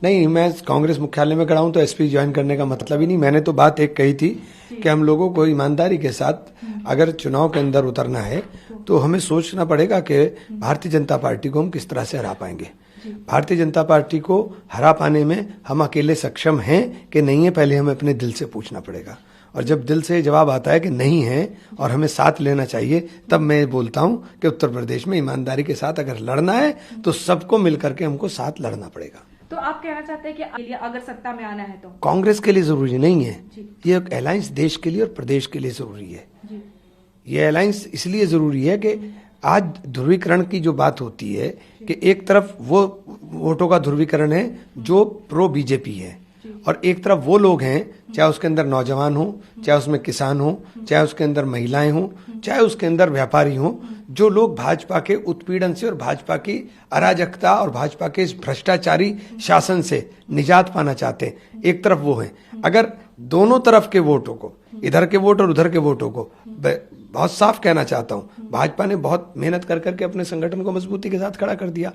नहीं, मैं कांग्रेस मुख्यालय में खड़ा हूं तो एसपी ज्वाइन करने का मतलब ही नहीं। मैंने तो बात एक कही थी कि हम लोगों को ईमानदारी के साथ अगर चुनाव के अंदर उतरना है तो हमें सोचना पड़ेगा कि भारतीय जनता पार्टी को हम किस तरह से हरा पाएंगे। भारतीय जनता पार्टी को हरा पाने में हम अकेले सक्षम हैं कि नहीं है, पहले हमें अपने दिल से पूछना पड़ेगा। और जब दिल से जवाब आता है कि नहीं है और हमें साथ लेना चाहिए, तब मैं बोलता हूं कि उत्तर प्रदेश में ईमानदारी के साथ अगर लड़ना है तो सबको मिलकर के हमको साथ लड़ना पड़ेगा। तो आप कहना चाहते हैं कि अगर सत्ता में आना है तो कांग्रेस के लिए जरूरी नहीं है, ये एक अलायंस देश के लिए और प्रदेश के लिए जरूरी है। ये अलायंस इसलिए जरूरी है कि आज ध्रुवीकरण की जो बात होती है कि एक तरफ वो वोटों का ध्रुवीकरण है जो प्रो बीजेपी है और एक तरफ वो लोग हैं, चाहे उसके अंदर नौजवान हो, चाहे उसमें किसान हो, चाहे उसके अंदर महिलाएं हो, चाहे उसके अंदर व्यापारी हो, जो लोग भाजपा के उत्पीड़न से और भाजपा की अराजकता और भाजपा के इस भ्रष्टाचारी शासन से निजात पाना चाहते हैं। एक तरफ वो हैं। अगर दोनों तरफ के वोटों को, इधर के वोट और उधर के वोटों को, बहुत साफ कहना चाहता हूं, भाजपा ने बहुत मेहनत कर करके अपने संगठन को मजबूती के साथ खड़ा कर दिया।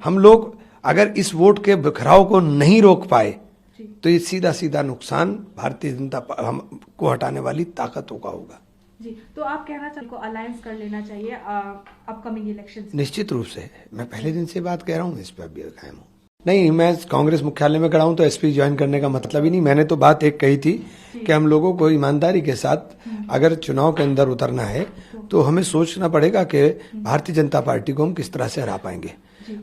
हम लोग अगर इस वोट के बिखराव को नहीं रोक पाए तो ये सीधा सीधा नुकसान भारतीय जनता को हटाने वाली ताकतों का होगा। जी, तो आप कहना चाहते को अलायंस कर लेना चाहिए अपकमिंग इलेक्शन? निश्चित रूप से, मैं पहले दिन से बात कह रहा हूँ, इस पर अभी कायम हूँ। नहीं, मैं कांग्रेस मुख्यालय में खड़ा हूं तो एसपी ज्वाइन करने का मतलब ही नहीं। मैंने तो बात एक कही थी कि हम लोगों को ईमानदारी के साथ अगर चुनाव के अंदर उतरना है तो हमें सोचना पड़ेगा कि भारतीय जनता पार्टी को हम किस तरह से हरा पाएंगे।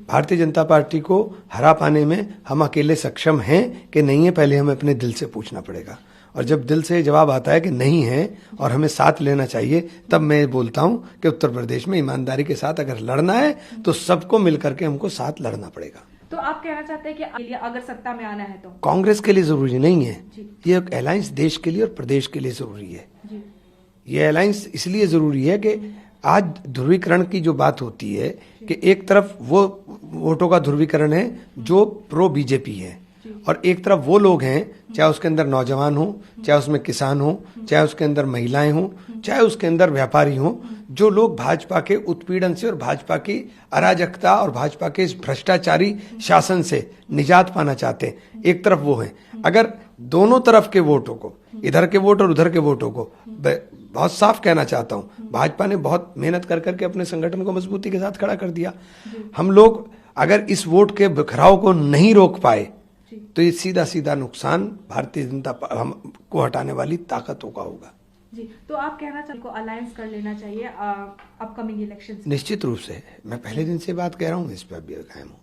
भारतीय जनता पार्टी को हरा पाने में हम अकेले सक्षम हैं कि नहीं है, पहले हमें अपने दिल से पूछना पड़ेगा। और जब दिल से जवाब आता है कि नहीं है और हमें साथ लेना चाहिए, तब मैं बोलता हूं कि उत्तर प्रदेश में ईमानदारी के साथ अगर लड़ना है तो सबको मिलकर के हमको साथ लड़ना पड़ेगा। तो आप कहना चाहते हैं कि अगर सत्ता में आना है तो कांग्रेस के लिए जरूरी नहीं है, ये एक अलायंस देश के लिए और प्रदेश के लिए जरूरी है। ये अलायंस इसलिए जरूरी है कि आज ध्रुवीकरण की जो बात होती है कि एक तरफ वो वोटों का ध्रुवीकरण है जो प्रो बीजेपी है और एक तरफ वो लोग हैं, चाहे उसके अंदर नौजवान हो, चाहे उसमें किसान हो, चाहे उसके अंदर महिलाएं हो, चाहे उसके अंदर व्यापारी हो, जो लोग भाजपा के उत्पीड़न से और भाजपा की अराजकता और भाजपा के इस भ्रष्टाचारी शासन से निजात पाना चाहते हैं। एक तरफ वो हैं। अगर दोनों तरफ के वोटों को, इधर के वोट और उधर के वोटों को, बहुत साफ कहना चाहता हूं, भाजपा ने बहुत मेहनत कर करके अपने संगठन को मजबूती के साथ खड़ा कर दिया। हम लोग अगर इस वोट के बिखराव को नहीं रोक पाए तो ये सीधा सीधा नुकसान भारतीय जनता को हटाने वाली ताकतों का होगा। जी, तो आप कहना चाहते को अलायंस कर लेना चाहिए अपकमिंग इलेक्शन? निश्चित रूप से, मैं पहले दिन से बात कह रहा हूँ, इस पर अभी कायम हूँ।